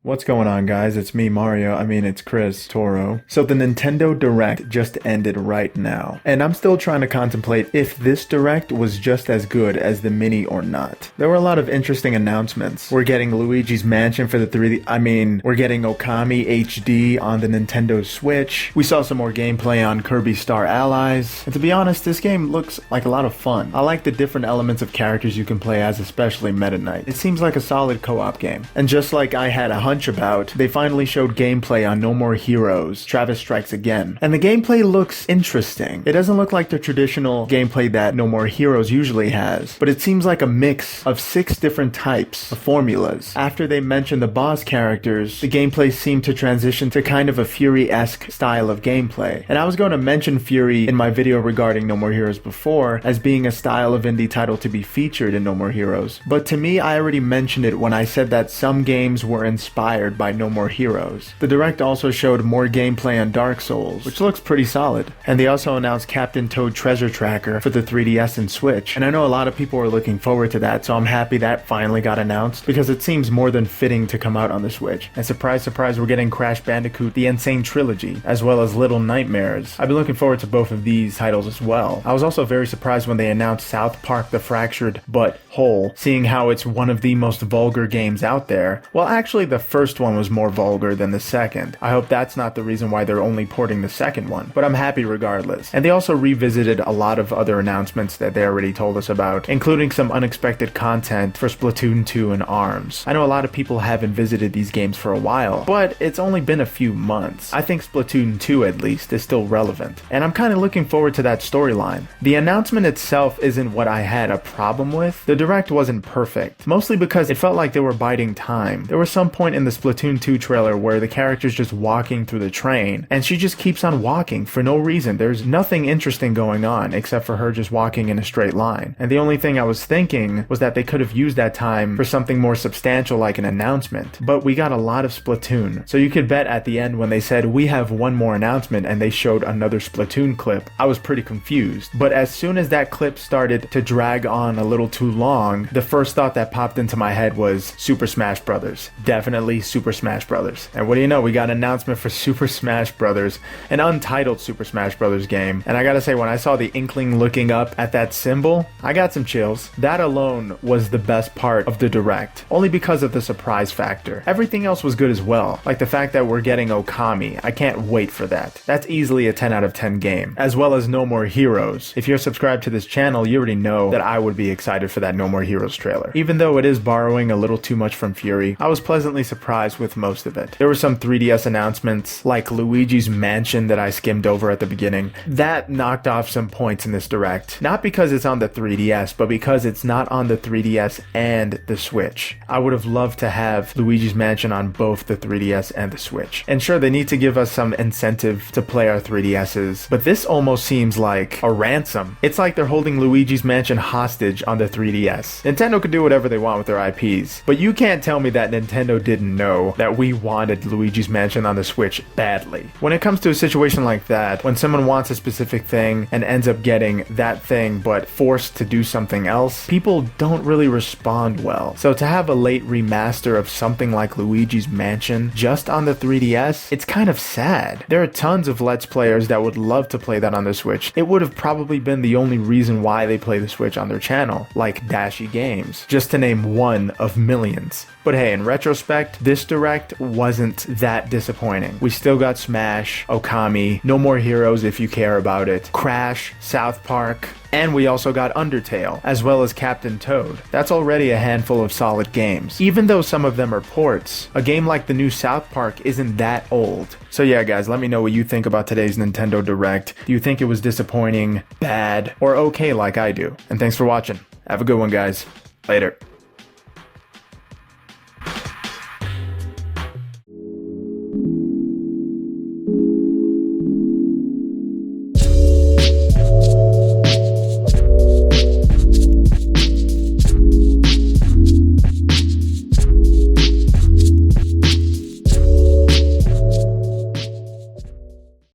What's going on, guys? It's me, Mario. It's Chris Toro. So the Nintendo Direct just ended right now, and I'm still trying to contemplate if this Direct was just as good as the Mini or not. There were a lot of interesting announcements. We're getting Luigi's Mansion for the 3D. We're getting Okami HD on the Nintendo Switch. We saw some more gameplay on Kirby Star Allies. And to be honest, this game looks like a lot of fun. I like the different elements of characters you can play as, especially Meta Knight. It seems like a solid co-op game. And just like I had a hunch about, they finally showed gameplay on No More Heroes, Travis Strikes Again. And the gameplay looks interesting. It doesn't look like the traditional gameplay that No More Heroes usually has, but it seems like a mix of 6 different types of formulas. After they mentioned the boss characters, the gameplay seemed to transition to kind of a Fury-esque style of gameplay. And I was going to mention Fury in my video regarding No More Heroes before as being a style of indie title to be featured in No More Heroes. But to me, I already mentioned it when I said that some games were inspired by No More Heroes. The Direct also showed more gameplay on Dark Souls, which looks pretty solid. And they also announced Captain Toad Treasure Tracker for the 3DS and Switch. And I know a lot of people were looking forward to that, so I'm happy that finally got announced because it seems more than fitting to come out on the Switch. And surprise, surprise, we're getting Crash Bandicoot The Insane Trilogy, as well as Little Nightmares. I've been looking forward to both of these titles as well. I was also very surprised when they announced South Park The Fractured But Whole, seeing how it's one of the most vulgar games out there. Well, actually, the first one was more vulgar than the second. I hope that's not the reason why they're only porting the second one, but I'm happy regardless. And they also revisited a lot of other announcements that they already told us about, including some unexpected content for Splatoon 2 and ARMS. I know a lot of people haven't visited these games for a while, but it's only been a few months. I think Splatoon 2 at least is still relevant, and I'm kind of looking forward to that storyline. The announcement itself isn't what I had a problem with. The Direct wasn't perfect, mostly because it felt like they were biding time. There was some point in the Splatoon 2 trailer where the character's just walking through the train, and she just keeps on walking for no reason. There's nothing interesting going on except for her just walking in a straight line. And the only thing I was thinking was that they could have used that time for something more substantial like an announcement. But we got a lot of Splatoon, so you could bet at the end when they said we have one more announcement and they showed another Splatoon clip, I was pretty confused. But as soon as that clip started to drag on a little too long, the first thought that popped into my head was Super Smash Brothers. Definitely Super Smash Brothers. And what do you know, we got an announcement for Super Smash Brothers, an untitled Super Smash Brothers game. And I gotta say, when I saw the Inkling looking up at that symbol, I got some chills. That alone was the best part of the Direct, only because of the surprise factor. Everything else was good as well, like the fact that we're getting Okami. I can't wait for that. That's easily a 10 out of 10 game, as well as No More Heroes. If you're subscribed to this channel, you already know that I would be excited for that No More Heroes trailer. Even though it is borrowing a little too much from Fury, I was pleasantly surprised with most of it. There were some 3DS announcements, like Luigi's Mansion that I skimmed over at the beginning. That knocked off some points in this Direct. Not because it's on the 3DS, but because it's not on the 3DS and the Switch. I would have loved to have Luigi's Mansion on both the 3DS and the Switch. And sure, they need to give us some incentive to play our 3DSs, but this almost seems like a ransom. It's like they're holding Luigi's Mansion hostage on the 3DS. Nintendo could do whatever they want with their IPs, but you can't tell me that Nintendo didn't know that we wanted Luigi's Mansion on the Switch badly. When it comes to a situation like that, when someone wants a specific thing and ends up getting that thing but forced to do something else, people don't really respond well. So to have a late remaster of something like Luigi's Mansion just on the 3DS, it's kind of sad. There are tons of Let's Players that would love to play that on the Switch. It would have probably been the only reason why they play the Switch on their channel, like Dashi Games, just to name one of millions. But hey, in retrospect, this Direct wasn't that disappointing. We still got Smash, Okami, No More Heroes if you care about it, Crash, South Park, and we also got Undertale, as well as Captain Toad. That's already a handful of solid games. Even though some of them are ports, a game like the new South Park isn't that old. So yeah guys, let me know what you think about today's Nintendo Direct. Do you think it was disappointing, bad, or okay like I do? And thanks for watching. Have a good one guys. Later.